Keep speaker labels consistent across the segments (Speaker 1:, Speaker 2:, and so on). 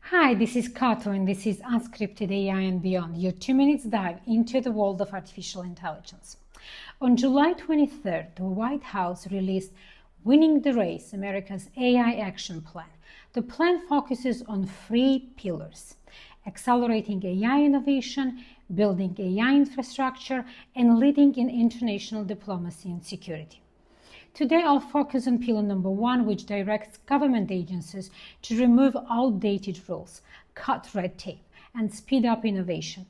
Speaker 1: Hi, this is Kato and this is Unscripted AI and Beyond, your 2 minutes dive into the world of artificial intelligence. On July 23rd, the White House released Winning the Race, America's AI Action Plan. The plan focuses on 3 pillars: accelerating AI innovation, building AI infrastructure, and leading in international diplomacy and security. Today, I'll focus on pillar number 1, which directs government agencies to remove outdated rules, cut red tape, and speed up innovation.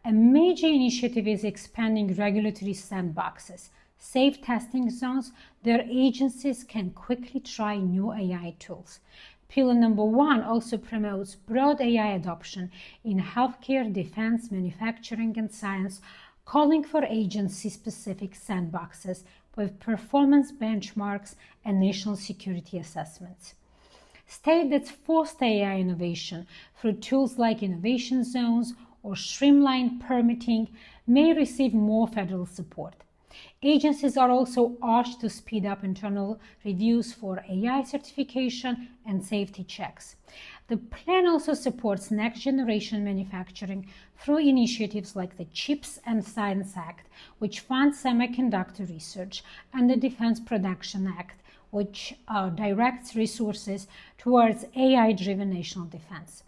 Speaker 1: A major initiative is expanding regulatory sandboxes, safe testing zones where agencies can quickly try new AI tools. Pillar number 1 also promotes broad AI adoption in healthcare, defense, manufacturing, and science, calling for agency-specific sandboxes with performance benchmarks and national security assessments. States that foster AI innovation through tools like innovation zones or streamlined permitting may receive more federal support. Agencies are also urged to speed up internal reviews for AI certification and safety checks. The plan also supports next-generation manufacturing through initiatives like the CHIPS and Science Act, which funds semiconductor research, and the Defense Production Act, which directs resources towards AI-driven national defense.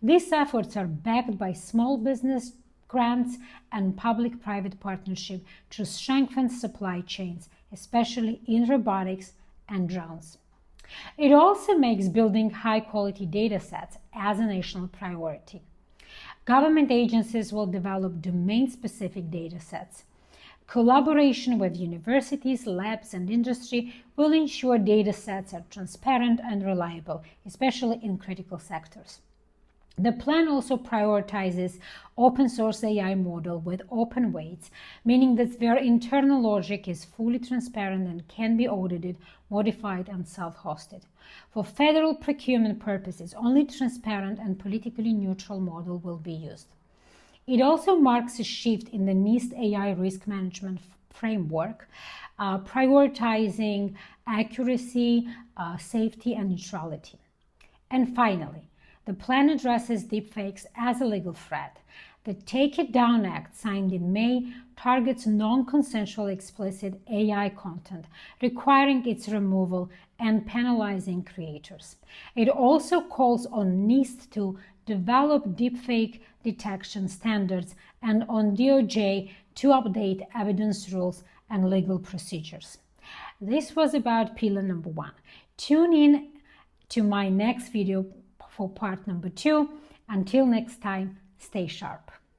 Speaker 1: These efforts are backed by small business grants and public-private partnership to strengthen supply chains, especially in robotics and drones. It also makes building high-quality datasets as a national priority. Government agencies will develop domain-specific datasets. Collaboration with universities, labs, and industry will ensure datasets are transparent and reliable, especially in critical sectors. The plan also prioritizes open-source AI model with open weights, meaning that their internal logic is fully transparent and can be audited, modified, and self-hosted. For federal procurement purposes, only transparent and politically neutral model will be used. It also marks a shift in the NIST AI risk management framework, prioritizing accuracy, safety, and neutrality. And finally, the plan addresses deepfakes as a legal threat. The Take It Down Act, signed in May, targets non-consensual explicit AI content, requiring its removal and penalizing creators. It also calls on NIST to develop deepfake detection standards and on DOJ to update evidence rules and legal procedures. This was about pillar number 1. Tune in to my next video for part number 2. Until next time, stay sharp.